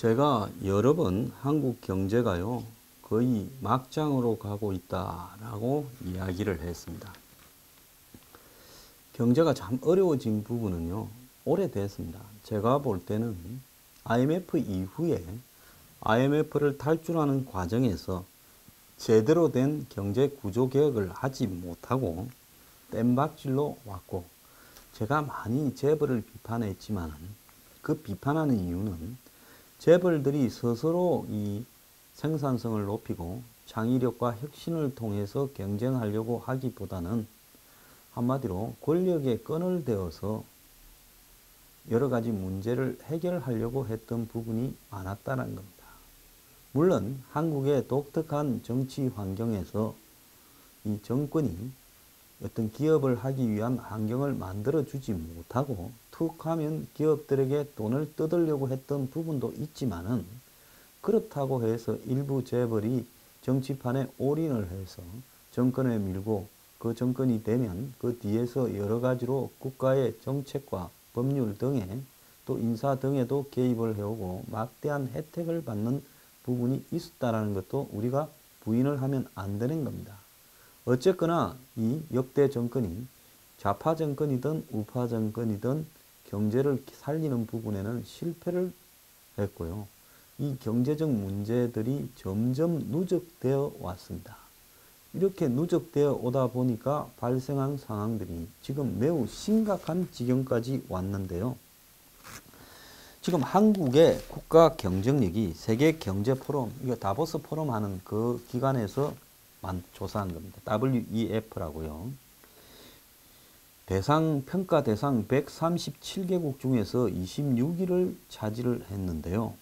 제가 여러 번 한국 경제가요, 거의 막장으로 가고 있다라고 이야기를 했습니다. 경제가 참 어려워진 부분은요, 오래됐습니다. 제가 볼 때는 IMF 이후에 IMF를 탈출하는 과정에서 제대로 된 경제 구조 개혁을 하지 못하고 뗏박질로 왔고, 제가 많이 재벌을 비판했지만 그 비판하는 이유는 재벌들이 스스로 이 생산성을 높이고 창의력과 혁신을 통해서 경쟁하려고 하기보다는 한마디로 권력에 끈을 대어서 여러 가지 문제를 해결하려고 했던 부분이 많았다는 겁니다. 물론 한국의 독특한 정치 환경에서 이 정권이 어떤 기업을 하기 위한 환경을 만들어주지 못하고 툭 하면 기업들에게 돈을 뜯으려고 했던 부분도 있지만은, 그렇다고 해서 일부 재벌이 정치판에 올인을 해서 정권에 밀고 그 정권이 되면 그 뒤에서 여러 가지로 국가의 정책과 법률 등에 또 인사 등에도 개입을 해오고 막대한 혜택을 받는 부분이 있었다는 것도 우리가 부인을 하면 안 되는 겁니다. 어쨌거나 이 역대 정권이 좌파 정권이든 우파 정권이든 경제를 살리는 부분에는 실패를 했고요. 이 경제적 문제들이 점점 누적되어 왔습니다. 이렇게 누적되어 오다 보니까 발생한 상황들이 지금 매우 심각한 지경까지 왔는데요. 지금 한국의 국가 경쟁력이 세계 경제 포럼, 이거 다보스 포럼 하는 그 기관에서 조사한 겁니다. WEF라고요. 평가 대상 137개국 중에서 26위를 차지를 했는데요.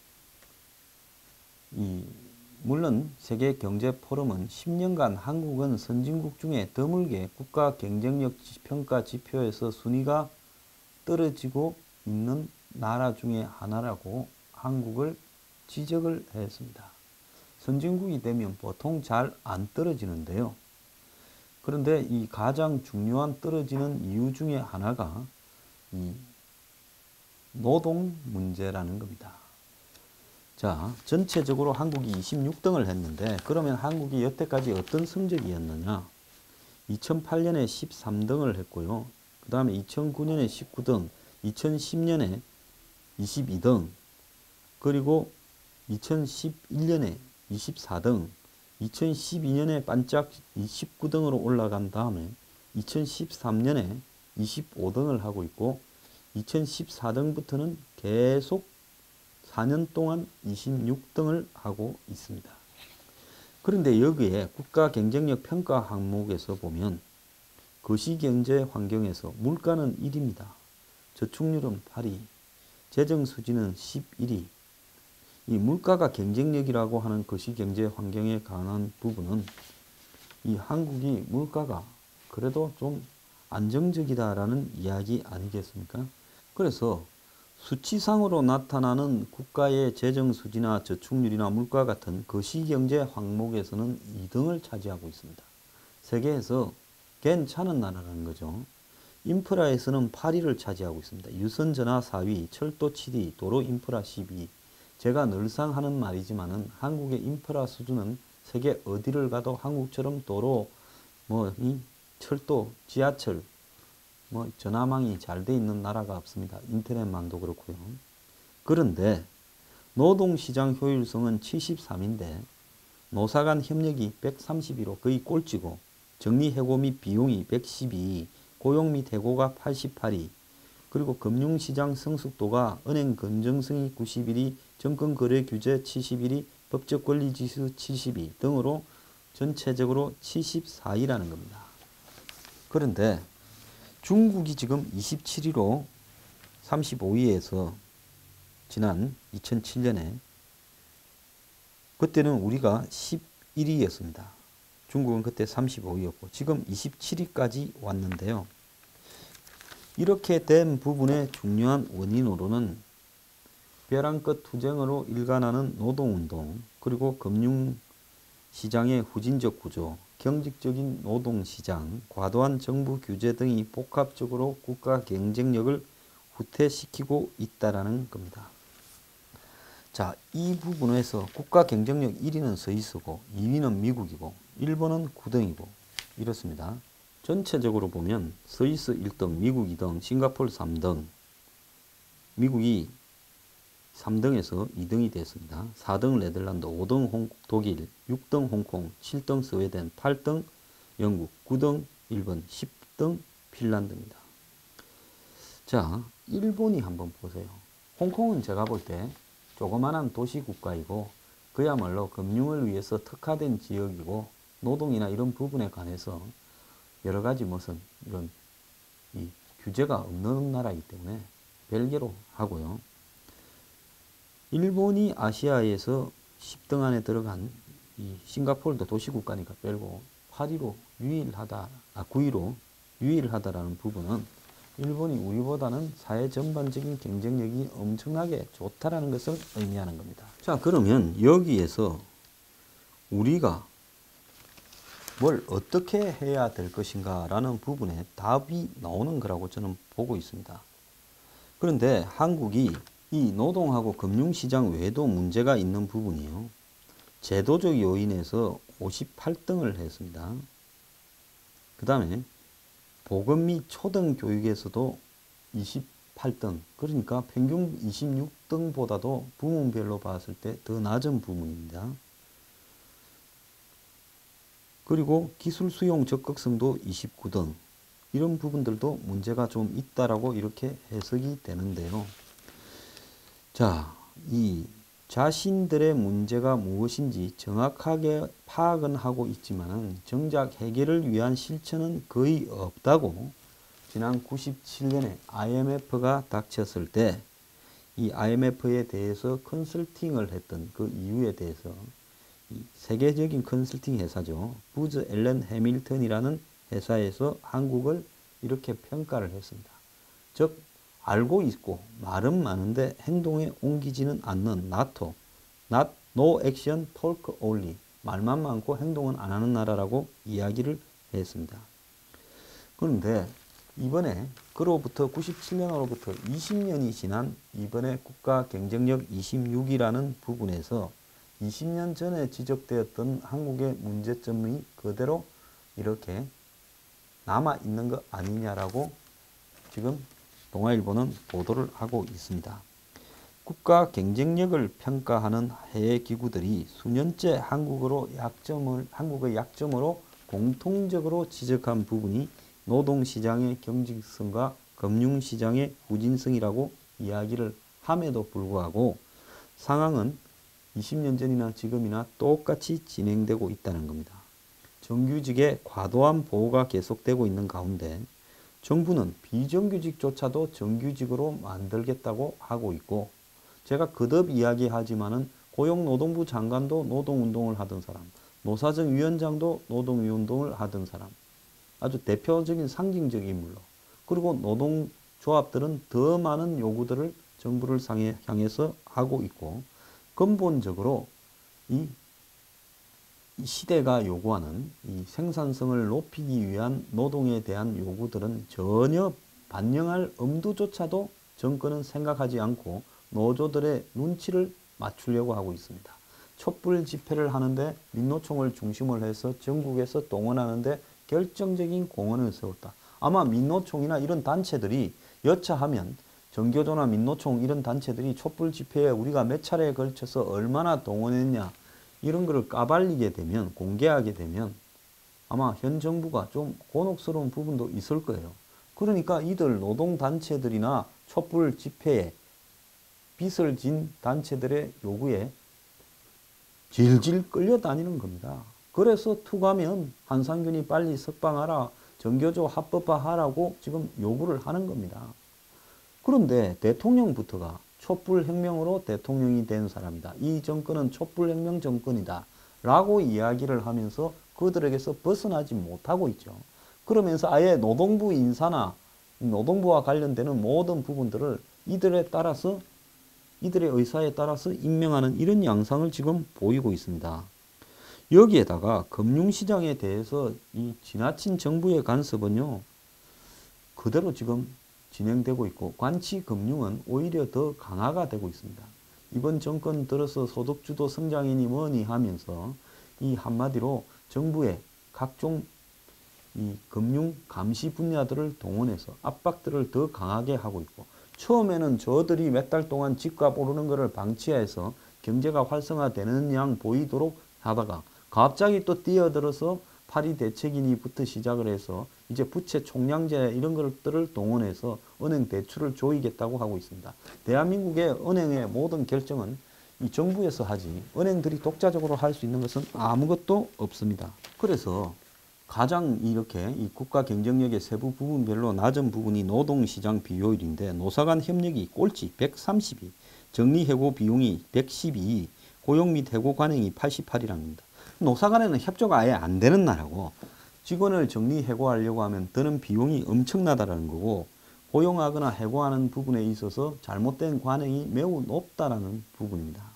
물론 세계 경제 포럼은 10년간 한국은 선진국 중에 드물게 국가 경쟁력 평가 지표에서 순위가 떨어지고 있는 나라 중에 하나라고 한국을 지적을 했습니다. 선진국이 되면 보통 잘 안 떨어지는데요. 그런데 이 가장 중요한 떨어지는 이유 중에 하나가 이 노동 문제라는 겁니다. 자, 전체적으로 한국이 26등을 했는데, 그러면 한국이 여태까지 어떤 성적이었느냐? 2008년에 13등을 했고요. 그 다음에 2009년에 19등, 2010년에 22등, 그리고 2011년에 24등, 2012년에 반짝 29등으로 올라간 다음에 2013년에 25등을 하고 있고, 2014등부터는 계속 4년 동안 26등을 하고 있습니다. 그런데 여기에 국가 경쟁력 평가 항목에서 보면 거시경제 환경에서 물가는 1위입니다. 저축률은 8위, 재정수지는 11위. 이 물가가 경쟁력이라고 하는 거시경제 환경에 관한 부분은 이 한국이 물가가 그래도 좀 안정적이다라는 이야기 아니겠습니까? 그래서 수치상으로 나타나는 국가의 재정수지나 저축률이나 물가 같은 거시경제 항목에서는 2등을 차지하고 있습니다. 세계에서 괜찮은 나라라는 거죠. 인프라에서는 8위를 차지하고 있습니다. 유선전화 4위, 철도 7위, 도로 인프라 12위. 제가 늘상 하는 말이지만은 한국의 인프라 수준은 세계 어디를 가도 한국처럼 도로, 철도, 지하철, 전화망이 잘 돼 있는 나라가 없습니다. 인터넷망도 그렇고요. 그런데 노동시장 효율성은 73인데 노사 간 협력이 132로 거의 꼴찌고, 정리해고 및 비용이 112, 고용 및 해고가 88위, 그리고 금융시장 성숙도가 은행 건전성이 91위, 정권거래 규제 71위, 법적 권리지수 72 등으로 전체적으로 74위라는 겁니다. 그런데 중국이 지금 27위로 35위에서 지난 2007년에, 그때는 우리가 11위였습니다. 중국은 그때 35위였고 지금 27위까지 왔는데요. 이렇게 된 부분의 중요한 원인으로는 벼랑 끝 투쟁으로 일관하는 노동운동, 그리고 금융시장의 후진적 구조, 경직적인 노동시장, 과도한 정부 규제 등이 복합적으로 국가 경쟁력을 후퇴시키고 있다는 겁니다. 자, 이 부분에서 국가 경쟁력 1위는 스위스고 2위는 미국이고 일본은 9등이고 이렇습니다. 전체적으로 보면 스위스 1등, 미국 2등, 싱가포르 3등, 미국이 3등에서 2등이 됐습니다. 4등 네덜란드, 5등 독일, 6등 홍콩, 7등 스웨덴, 8등 영국, 9등 일본, 10등 핀란드입니다. 자, 일본이 한번 보세요. 홍콩은 제가 볼 때 조그만한 도시 국가이고 그야말로 금융을 위해서 특화된 지역이고 노동이나 이런 부분에 관해서 여러 가지 무슨 이런 이 규제가 없는 나라이기 때문에 별개로 하고요. 일본이 아시아에서 10등 안에 들어간 이 싱가포르도 도시국가니까 빼고 8위로 유일하다, 9위로 유일하다라는 부분은 일본이 우리보다는 사회 전반적인 경쟁력이 엄청나게 좋다라는 것을 의미하는 겁니다. 자, 그러면 여기에서 우리가 뭘 어떻게 해야 될 것인가 라는 부분에 답이 나오는 거라고 저는 보고 있습니다. 그런데 한국이 이 노동하고 금융시장 외에도 문제가 있는 부분이요. 제도적 요인에서 58등을 했습니다. 그 다음에 보건 및 초등 교육에서도 28등, 그러니까 평균 26등보다도 부문별로 봤을 때 더 낮은 부문입니다. 그리고 기술 수용 적극성도 29등, 이런 부분들도 문제가 좀 있다라고 이렇게 해석이 되는데요. 자, 이 자신들의 문제가 무엇인지 정확하게 파악은 하고 있지만 정작 해결을 위한 실천은 거의 없다고 지난 97년에 IMF가 닥쳤을 때 이 IMF에 대해서 컨설팅을 했던 그 이유에 대해서 이 세계적인 컨설팅 회사죠. 부즈 앨런 해밀턴이라는 회사에서 한국을 이렇게 평가를 했습니다. 즉 알고 있고 말은 많은데 행동에 옮기지는 않는 나토, not no action talk only, 말만 많고 행동은 안 하는 나라라고 이야기를 했습니다. 그런데 이번에 그로부터 97년으로부터 20년이 지난 이번에 국가 경쟁력 26이라는 부분에서 20년 전에 지적되었던 한국의 문제점이 그대로 이렇게 남아 있는 것 아니냐라고 지금 동아일보는 보도를 하고 있습니다. 국가 경쟁력을 평가하는 해외 기구들이 수년째 한국의 약점으로 공통적으로 지적한 부분이 노동시장의 경직성과 금융시장의 후진성이라고 이야기를 함에도 불구하고 상황은 20년 전이나 지금이나 똑같이 진행되고 있다는 겁니다. 정규직의 과도한 보호가 계속되고 있는 가운데 정부는 비정규직조차도 정규직으로 만들겠다고 하고 있고, 제가 거듭 이야기하지만은 고용노동부 장관도 노동운동을 하던 사람, 노사정 위원장도 노동운동을 하던 사람, 아주 대표적인 상징적 인물로, 그리고 노동조합들은 더 많은 요구들을 정부를 향해서 하고 있고, 근본적으로 이 시대가 요구하는 이 생산성을 높이기 위한 노동에 대한 요구들은 전혀 반영할 엄두조차도 정권은 생각하지 않고 노조들의 눈치를 맞추려고 하고 있습니다. 촛불 집회를 하는데 민노총을 중심으로 해서 전국에서 동원하는데 결정적인 공헌을 세웠다. 아마 민노총이나 이런 단체들이 여차하면 정교조나 민노총 이런 단체들이 촛불 집회에 우리가 몇 차례에 걸쳐서 얼마나 동원했냐, 이런 거를 까발리게 되면, 공개하게 되면 아마 현 정부가 좀 곤혹스러운 부분도 있을 거예요. 그러니까 이들 노동단체들이나 촛불 집회에 빚을 진 단체들의 요구에 질질 끌려다니는 겁니다. 그래서 투가면 한상균이 빨리 석방하라, 정교조 합법화하라고 지금 요구를 하는 겁니다. 그런데 대통령부터가 촛불혁명으로 대통령이 된 사람이다, 이 정권은 촛불혁명 정권이다 라고 이야기를 하면서 그들에게서 벗어나지 못하고 있죠. 그러면서 아예 노동부 인사나 노동부와 관련되는 모든 부분들을 이들에 따라서, 이들의 의사에 따라서 임명하는 이런 양상을 지금 보이고 있습니다. 여기에다가 금융시장에 대해서 이 지나친 정부의 간섭은요, 그대로 지금 진행되고 있고 관치금융은 오히려 더 강화가 되고 있습니다. 이번 정권 들어서 소득주도 성장이니 뭐니 하면서 이 한마디로 정부의 각종 이 금융 감시 분야들을 동원해서 압박들을 더 강하게 하고 있고, 처음에는 저들이 몇 달 동안 집값 오르는 것을 방치해서 경제가 활성화되는 양 보이도록 하다가 갑자기 또 뛰어들어서 파리 대책이니부터 시작을 해서 이제 부채 총량제 이런 것들을 동원해서 은행 대출을 조이겠다고 하고 있습니다. 대한민국의 은행의 모든 결정은 이 정부에서 하지 은행들이 독자적으로 할 수 있는 것은 아무것도 없습니다. 그래서 가장 이렇게 이 국가 경쟁력의 세부 부분별로 낮은 부분이 노동시장 비효율인데, 노사 간 협력이 꼴찌 132, 정리해고 비용이 112, 고용 및 해고 관행이 88이랍니다. 노사 간에는 협조가 아예 안 되는 나라고, 직원을 정리해고하려고 하면 드는 비용이 엄청나다라는 거고, 고용하거나 해고하는 부분에 있어서 잘못된 관행이 매우 높다라는 부분입니다.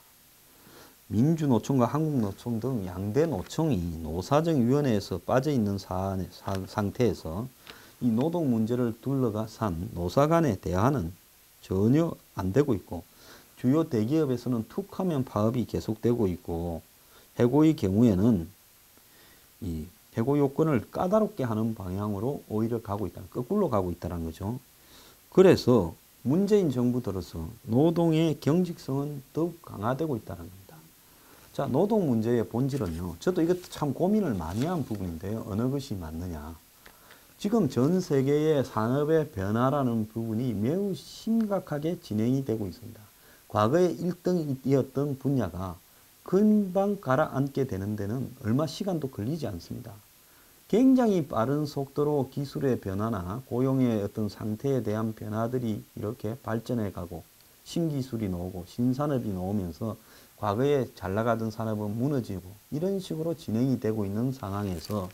민주노총과 한국노총 등 양대 노총이 노사정위원회에서 빠져있는 상태에서 이 노동 문제를 둘러가 산 노사 간의 대화는 전혀 안 되고 있고, 주요 대기업에서는 툭하면 파업이 계속되고 있고, 해고의 경우에는 이 해고 요건을 까다롭게 하는 방향으로 오히려 가고 있다, 거꾸로 가고 있다는 거죠. 그래서 문재인 정부 들어서 노동의 경직성은 더욱 강화되고 있다는 겁니다. 자, 노동 문제의 본질은요, 저도 이것도 참 고민을 많이 한 부분인데요. 어느 것이 맞느냐. 지금 전 세계의 산업의 변화라는 부분이 매우 심각하게 진행이 되고 있습니다. 과거에 1등이었던 분야가 금방 가라앉게 되는 데는 얼마 시간도 걸리지 않습니다. 굉장히 빠른 속도로 기술의 변화나 고용의 어떤 상태에 대한 변화들이 이렇게 발전해 가고, 신기술이 나오고 신산업이 나오면서 과거에 잘 나가던 산업은 무너지고, 이런 식으로 진행이 되고 있는 상황에서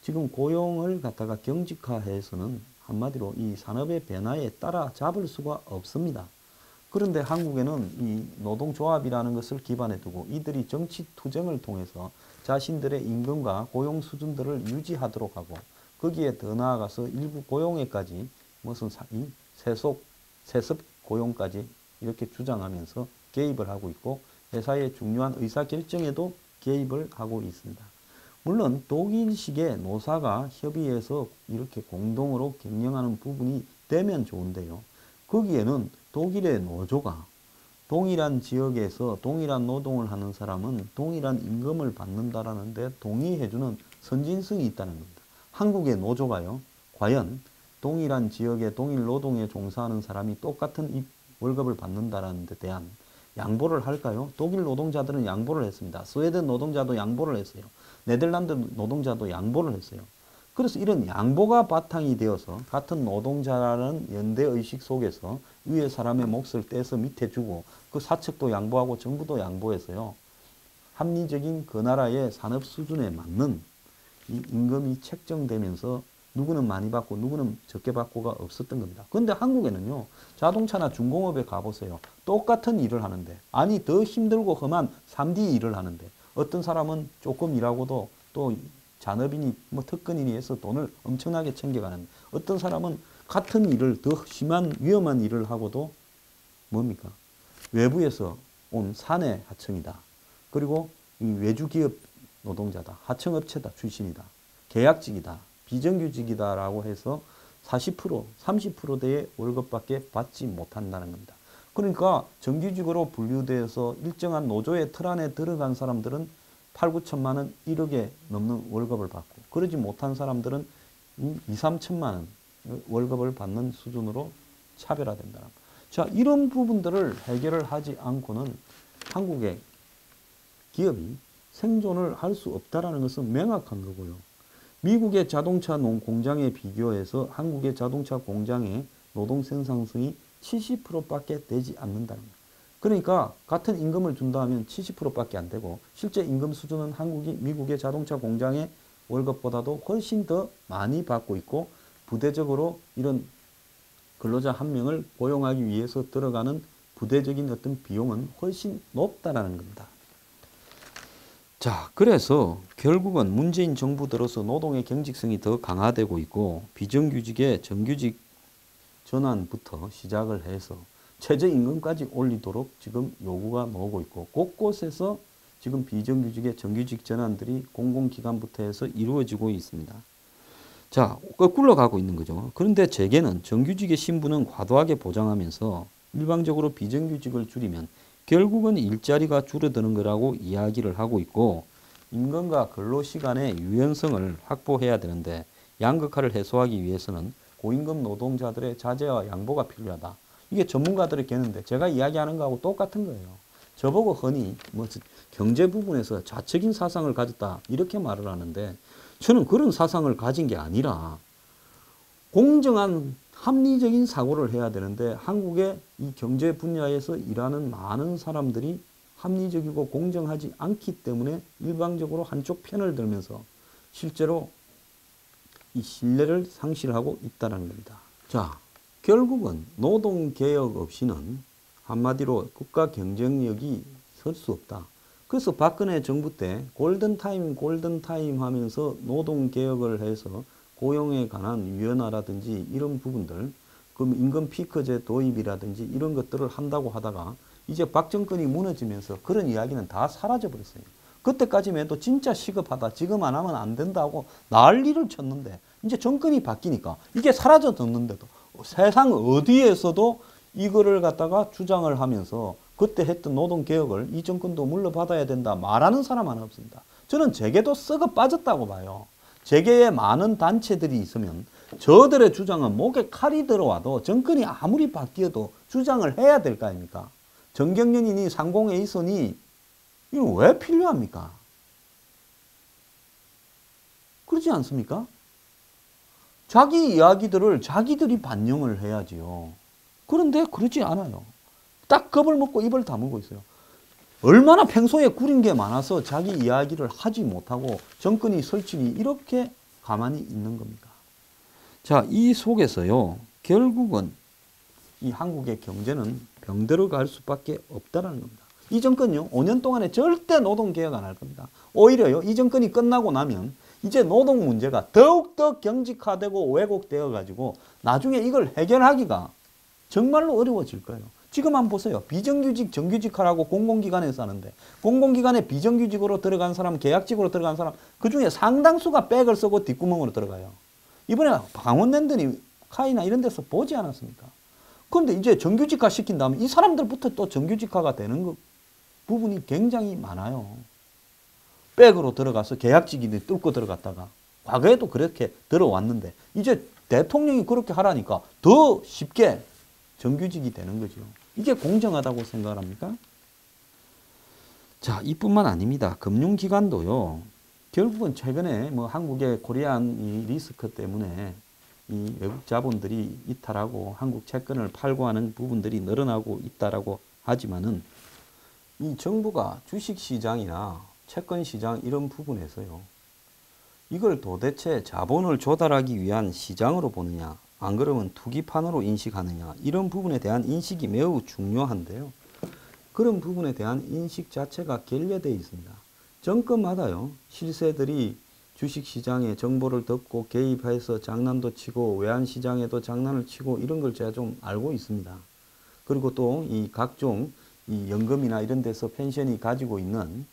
지금 고용을 갖다가 경직화해서는 한마디로 이 산업의 변화에 따라잡을 수가 없습니다. 그런데 한국에는 이 노동조합이라는 것을 기반에 두고 이들이 정치 투쟁을 통해서 자신들의 임금과 고용 수준들을 유지하도록 하고, 거기에 더 나아가서 일부 고용에까지 무슨 세습 고용까지 이렇게 주장하면서 개입을 하고 있고, 회사의 중요한 의사결정에도 개입을 하고 있습니다. 물론 독일식의 노사가 협의해서 이렇게 공동으로 경영하는 부분이 되면 좋은데요. 거기에는 독일의 노조가 동일한 지역에서 동일한 노동을 하는 사람은 동일한 임금을 받는다라는 데 동의해주는 선진성이 있다는 겁니다. 한국의 노조가요, 과연 동일한 지역에 동일 노동에 종사하는 사람이 똑같은 월급을 받는다라는 데 대한 양보를 할까요? 독일 노동자들은 양보를 했습니다. 스웨덴 노동자도 양보를 했어요. 네덜란드 노동자도 양보를 했어요. 그래서 이런 양보가 바탕이 되어서 같은 노동자라는 연대의식 속에서 위에 사람의 몫을 떼서 밑에 주고, 그 사측도 양보하고 정부도 양보해서요, 합리적인 그 나라의 산업 수준에 맞는 이 임금이 책정되면서 누구는 많이 받고 누구는 적게 받고가 없었던 겁니다. 그런데 한국에는요, 자동차나 중공업에 가보세요. 똑같은 일을 하는데, 아니 더 힘들고 험한 3D 일을 하는데, 어떤 사람은 조금 일하고도 또 잔업이니 뭐 특근이니 해서 돈을 엄청나게 챙겨가는데, 어떤 사람은 같은 일을 더 심한 위험한 일을 하고도 뭡니까? 외부에서 온 사내 하청이다. 그리고 이 외주기업 노동자다. 하청업체다 출신이다. 계약직이다. 비정규직이다라고 해서 40%, 30%대의 월급밖에 받지 못한다는 겁니다. 그러니까 정규직으로 분류되어서 일정한 노조의 틀 안에 들어간 사람들은 8, 9천만 원, 1억에 넘는 월급을 받고, 그러지 못한 사람들은 2, 3천만 원 월급을 받는 수준으로 차별화된다. 자, 이런 부분들을 해결을 하지 않고는 한국의 기업이 생존을 할 수 없다는 것은 명확한 거고요. 미국의 자동차 공장에 비교해서 한국의 자동차 공장의 노동 생산성이 70%밖에 되지 않는다는 거예요. 그러니까 같은 임금을 준다 하면 70%밖에 안 되고, 실제 임금 수준은 한국이 미국의 자동차 공장의 월급보다도 훨씬 더 많이 받고 있고, 부대적으로 이런 근로자 한 명을 고용하기 위해서 들어가는 부대적인 어떤 비용은 훨씬 높다라는 겁니다. 자, 그래서 결국은 문재인 정부 들어서 노동의 경직성이 더 강화되고 있고, 비정규직의 정규직 전환부터 시작을 해서 최저임금까지 올리도록 지금 요구가 나오고 있고 곳곳에서 지금 비정규직의 정규직 전환들이 공공기관부터 해서 이루어지고 있습니다. 자, 거꾸로 가고 있는 거죠. 그런데 재계는 정규직의 신분은 과도하게 보장하면서 일방적으로 비정규직을 줄이면 결국은 일자리가 줄어드는 거라고 이야기를 하고 있고 임금과 근로시간의 유연성을 확보해야 되는데 양극화를 해소하기 위해서는 고임금 노동자들의 자제와 양보가 필요하다. 이게 전문가들의 견해인데 제가 이야기하는 거하고 똑같은 거예요. 저보고 흔히 뭐 경제 부분에서 좌측인 사상을 가졌다 이렇게 말을 하는데 저는 그런 사상을 가진 게 아니라 공정한 합리적인 사고를 해야 되는데 한국의 이 경제 분야에서 일하는 많은 사람들이 합리적이고 공정하지 않기 때문에 일방적으로 한쪽 편을 들면서 실제로 이 신뢰를 상실하고 있다는 겁니다. 자, 결국은 노동개혁 없이는 한마디로 국가 경쟁력이 설 수 없다. 그래서 박근혜 정부 때 골든타임 하면서 노동개혁을 해서 고용에 관한 유연화라든지 이런 부분들, 그럼 임금 피크제 도입이라든지 이런 것들을 한다고 하다가 이제 박정권이 무너지면서 그런 이야기는 다 사라져 버렸어요. 그때까지만 해도 진짜 시급하다. 지금 안 하면 안 된다고 난리를 쳤는데 이제 정권이 바뀌니까 이게 사라졌는데도 세상 어디에서도 이거를 갖다가 주장을 하면서 그때 했던 노동개혁을 이 정권도 물러받아야 된다 말하는 사람 하나 없습니다. 저는 재계도 썩어 빠졌다고 봐요. 재계에 많은 단체들이 있으면 저들의 주장은 목에 칼이 들어와도 정권이 아무리 바뀌어도 주장을 해야 될 거 아닙니까? 정경련이니 상공회의소니 이건 왜 필요합니까? 그렇지 않습니까? 자기 이야기들을 자기들이 반영을 해야지요. 그런데 그러지 않아요. 딱 겁을 먹고 입을 다물고 있어요. 얼마나 평소에 구린 게 많아서 자기 이야기를 하지 못하고 정권이 설치니 이렇게 가만히 있는 겁니까? 자, 이 속에서요. 결국은 이 한국의 경제는 병들어 갈 수밖에 없다는 겁니다. 이 정권요. 5년 동안에 절대 노동개혁 안 할 겁니다. 오히려요. 이 정권이 끝나고 나면 이제 노동 문제가 더욱더 경직화되고 왜곡되어 가지고 나중에 이걸 해결하기가 정말로 어려워질 거예요. 지금 한번 보세요. 비정규직, 정규직하라고 공공기관에서 하는데 공공기관에 비정규직으로 들어간 사람, 계약직으로 들어간 사람 그중에 상당수가 백을 쓰고 뒷구멍으로 들어가요. 이번에 강원랜드니 카이나 이런 데서 보지 않았습니까? 그런데 이제 정규직화 시킨 다음에 이 사람들부터 또 정규직화가 되는 부분이 굉장히 많아요. 백으로 들어가서 계약직이 뚫고 들어갔다가 과거에도 그렇게 들어왔는데 이제 대통령이 그렇게 하라니까 더 쉽게 정규직이 되는 거죠. 이게 공정하다고 생각합니까? 자, 이뿐만 아닙니다. 금융기관도요. 결국은 최근에 뭐 한국의 코리안 이 리스크 때문에 이 외국 자본들이 이탈하고 한국 채권을 팔고 하는 부분들이 늘어나고 있다라고 하지만은 이 정부가 주식시장이나 채권시장 이런 부분에서요. 이걸 도대체 자본을 조달하기 위한 시장으로 보느냐 안 그러면 투기판으로 인식하느냐 이런 부분에 대한 인식이 매우 중요한데요. 그런 부분에 대한 인식 자체가 결여되어 있습니다. 정권마다요. 실세들이 주식시장에 정보를 듣고 개입해서 장난도 치고 외환시장에도 장난을 치고 이런 걸 제가 좀 알고 있습니다. 그리고 또 이 각종 이 연금이나 이런 데서 펜션이 가지고 있는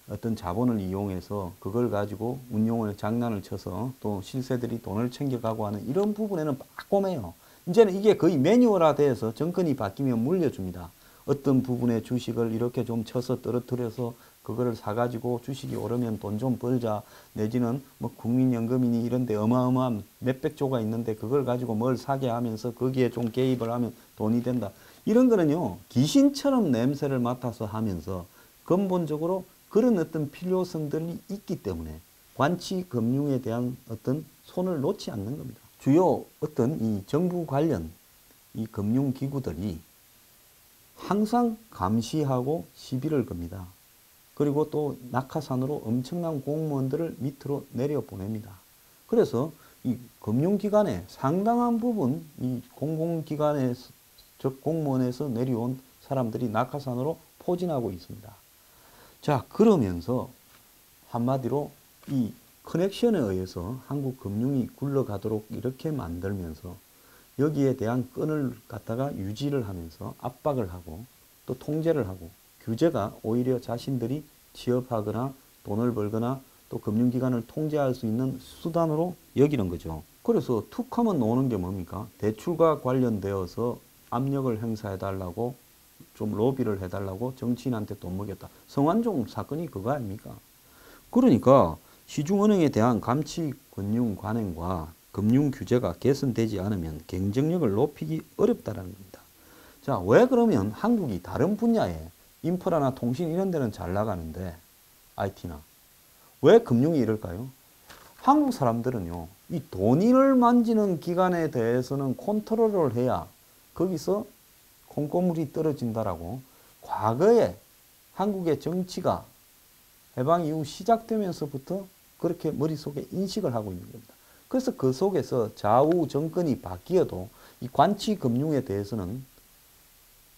어떤 자본을 이용해서 그걸 가지고 운용을 장난을 쳐서 또 실세들이 돈을 챙겨가고 하는 이런 부분에는 빠꼼해요. 이제는 이게 거의 매뉴얼화돼서 정권이 바뀌면 물려줍니다. 어떤 부분의 주식을 이렇게 좀 쳐서 떨어뜨려서 그거를 사가지고 주식이 오르면 돈 좀 벌자 내지는 뭐 국민연금이니 이런 데 어마어마한 몇백조가 있는데 그걸 가지고 뭘 사게 하면서 거기에 좀 개입을 하면 돈이 된다. 이런 거는요. 귀신처럼 냄새를 맡아서 하면서 근본적으로 그런 어떤 필요성들이 있기 때문에 관치금융에 대한 어떤 손을 놓지 않는 겁니다. 주요 어떤 이 정부 관련 이 금융기구들이 항상 감시하고 시비를 겁니다. 그리고 또 낙하산으로 엄청난 공무원들을 밑으로 내려보냅니다. 그래서 이 금융기관의 상당한 부분 이 공공기관에서 즉 공무원에서 내려온 사람들이 낙하산으로 포진하고 있습니다. 자, 그러면서 한마디로 이 커넥션에 의해서 한국 금융이 굴러가도록 이렇게 만들면서 여기에 대한 끈을 갖다가 유지를 하면서 압박을 하고 또 통제를 하고 규제가 오히려 자신들이 취업하거나 돈을 벌거나 또 금융기관을 통제할 수 있는 수단으로 여기는 거죠. 그래서 툭 하면 나오는 게 뭡니까? 대출과 관련되어서 압력을 행사해달라고 좀 로비를 해달라고 정치인한테 돈 먹였다. 성완종 사건이 그거 아닙니까? 그러니까 시중은행에 대한 감치금융 관행과 금융 규제가 개선되지 않으면 경쟁력을 높이기 어렵다는 겁니다. 자, 왜 그러면 한국이 다른 분야에 인프라나 통신 이런 데는 잘 나가는데 IT나 왜 금융이 이럴까요? 한국 사람들은요, 이 돈을 만지는 기관에 대해서는 컨트롤을 해야 거기서 콩고물이 떨어진다라고 과거에 한국의 정치가 해방 이후 시작되면서부터 그렇게 머릿속에 인식을 하고 있는 겁니다. 그래서 그 속에서 좌우 정권이 바뀌어도 이 관치 금융에 대해서는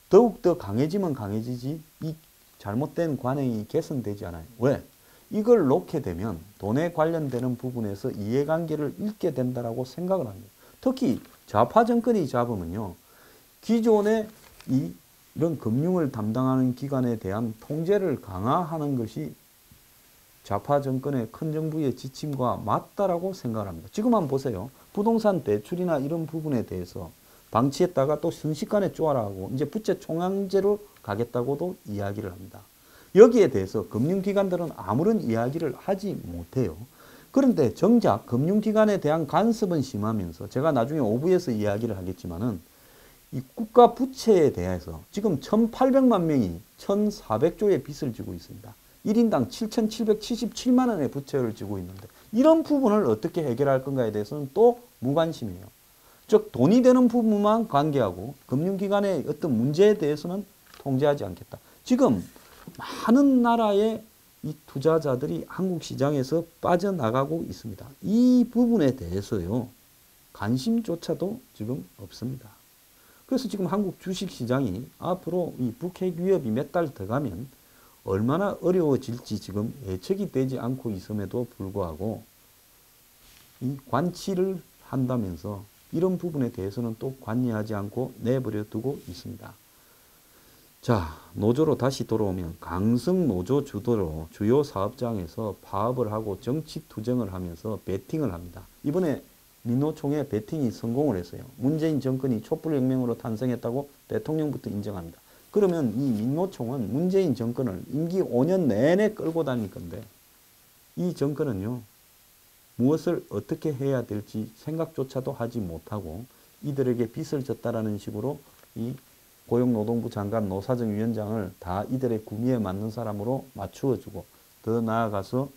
더욱더 강해지면 강해지지 이 잘못된 관행이 개선되지 않아요. 왜? 이걸 놓게 되면 돈에 관련되는 부분에서 이해관계를 잃게 된다라고 생각을 합니다. 특히 좌파 정권이 잡으면요. 기존의 이런 금융을 담당하는 기관에 대한 통제를 강화하는 것이 좌파 정권의 큰 정부의 지침과 맞다라고 생각을 합니다. 지금 한번 보세요. 부동산 대출이나 이런 부분에 대해서 방치했다가 또 순식간에 쪼아라하고 이제 부채 총량제로 가겠다고도 이야기를 합니다. 여기에 대해서 금융기관들은 아무런 이야기를 하지 못해요. 그런데 정작 금융기관에 대한 간섭은 심하면서 제가 나중에 오부에서 이야기를 하겠지만은 이 국가 부채에 대해서 지금 1,800만 명이 1,400조의 빚을 지고 있습니다. 1인당 7,777만 원의 부채를 지고 있는데 이런 부분을 어떻게 해결할 건가에 대해서는 또 무관심이에요. 즉 돈이 되는 부분만 관계하고 금융기관의 어떤 문제에 대해서는 통제하지 않겠다. 지금 많은 나라의 이 투자자들이 한국 시장에서 빠져나가고 있습니다. 이 부분에 대해서요. 관심조차도 지금 없습니다. 그래서 지금 한국 주식시장이 앞으로 이 북핵 위협이 몇 달 더 가면 얼마나 어려워질지 지금 예측이 되지 않고 있음에도 불구하고 이 관치를 한다면서 이런 부분에 대해서는 또 관여하지 않고 내버려 두고 있습니다. 자, 노조로 다시 돌아오면 강성 노조 주도로 주요 사업장에서 파업을 하고 정치 투쟁을 하면서 베팅을 합니다. 이번에 민노총에 베팅이 성공을 했어요. 문재인 정권이 촛불혁명으로 탄생했다고 대통령부터 인정합니다. 그러면 이 민노총은 문재인 정권을 임기 5년 내내 끌고 다닐 건데 이 정권은요. 무엇을 어떻게 해야 될지 생각조차도 하지 못하고 이들에게 빚을 졌다라는 식으로 이 고용노동부 장관 노사정위원장을 다 이들의 구미에 맞는 사람으로 맞추어주고 더 나아가서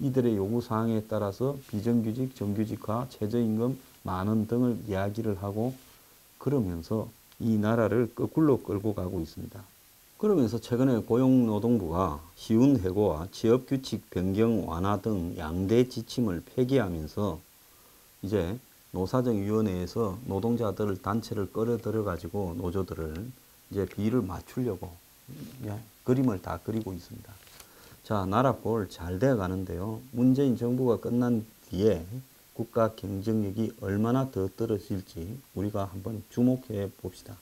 이들의 요구사항에 따라서 비정규직, 정규직화, 최저임금 만원 등을 이야기를 하고 그러면서 이 나라를 거꾸로 끌고 가고 있습니다. 그러면서 최근에 고용노동부가 쉬운 해고와 취업규칙 변경 완화 등 양대 지침을 폐기하면서 이제 노사정위원회에서 노동자들 단체를 끌어들여 가지고 노조들을 이제 비율을 맞추려고 그림을 다 그리고 있습니다. 자, 나라 꼴 잘 되어 가는데요. 문재인 정부가 끝난 뒤에 국가 경쟁력이 얼마나 더 떨어질지 우리가 한번 주목해 봅시다.